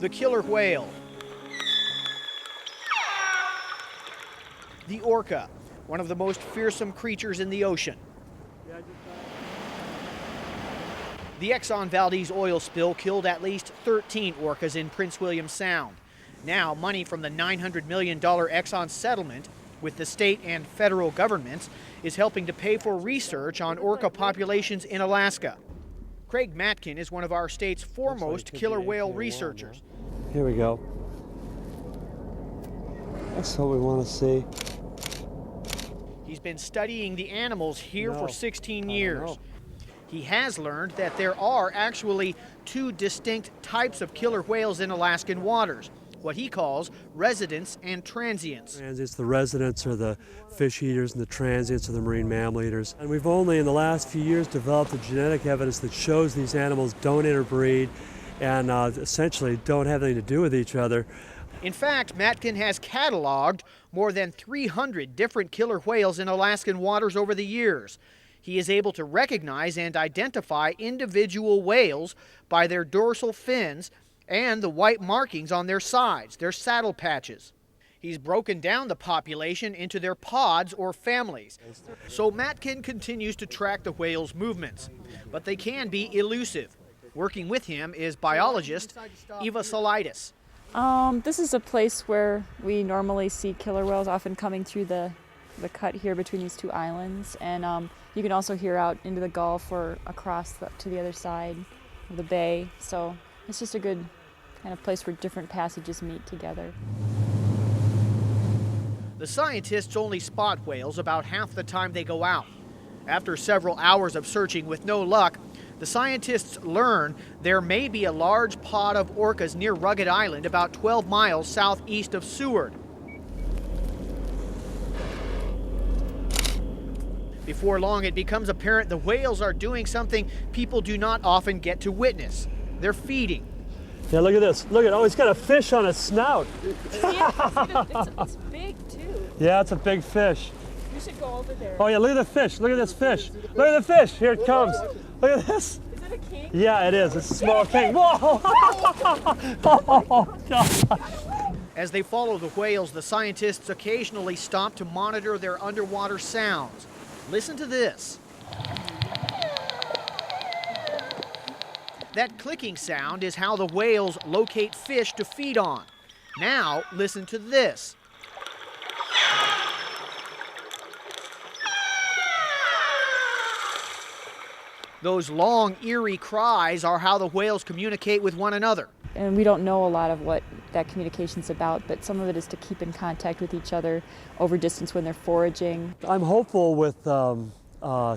the killer whale. The orca, one of the most fearsome creatures in the ocean. The Exxon Valdez oil spill killed at least 13 orcas in Prince William Sound. Now, money from the $900 million Exxon settlement with the state and federal governments is helping to pay for research on orca populations in Alaska. Craig Matkin is one of our state's foremost killer whale researchers. Here we go. That's what we want to see. He's been studying the animals here for 16 years. He has learned that there are actually two distinct types of killer whales in Alaskan waters, what he calls residents and transients. The residents are the fish eaters and the transients are the marine mammal eaters. And we've only in the last few years developed the genetic evidence that shows these animals don't interbreed and essentially don't have anything to do with each other. In fact, Matkin has cataloged more than 300 different killer whales in Alaskan waters over the years. He is able to recognize and identify individual whales by their dorsal fins and the white markings on their sides, their saddle patches. He's broken down the population into their pods or families. So Matkin continues to track the whales' movements, but they can be elusive. Working with him is biologist Eva Salitis. This is a place where we normally see killer whales, often coming through the cut here between these two islands, and you can also hear out into the Gulf or across to the other side of the bay. So it's just a good kind of place where different passages meet together. The scientists only spot whales about half the time they go out. After several hours of searching with no luck, the scientists learn there may be a large pod of orcas near Rugged Island about 12 miles southeast of Seward. Before long, it becomes apparent the whales are doing something people do not often get to witness. They're feeding. Yeah, look at this. Look at, oh, it's got a fish on its snout. It's big too. Yeah, it's a big fish. You should go over there. Oh yeah, look at the fish. Look at this fish. Look at the fish. Here it comes. Look at this. Is it a king? Yeah, it is. It's a small king. Whoa! Oh, God. As they follow the whales, the scientists occasionally stop to monitor their underwater sounds. Listen to this. That clicking sound is how the whales locate fish to feed on. Now, listen to this. Those long, eerie cries are how the whales communicate with one another. And we don't know a lot of what that communication's about, but some of it is to keep in contact with each other over distance when they're foraging. I'm hopeful with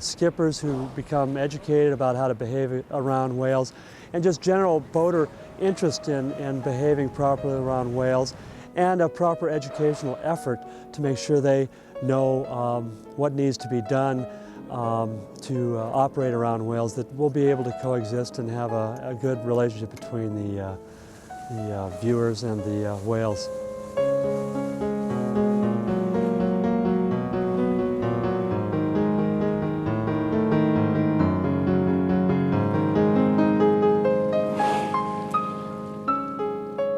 skippers who become educated about how to behave around whales and just general boater interest in behaving properly around whales and a proper educational effort to make sure they know what needs to be done to operate around whales, that we'll be able to coexist and have a good relationship between the viewers and the whales.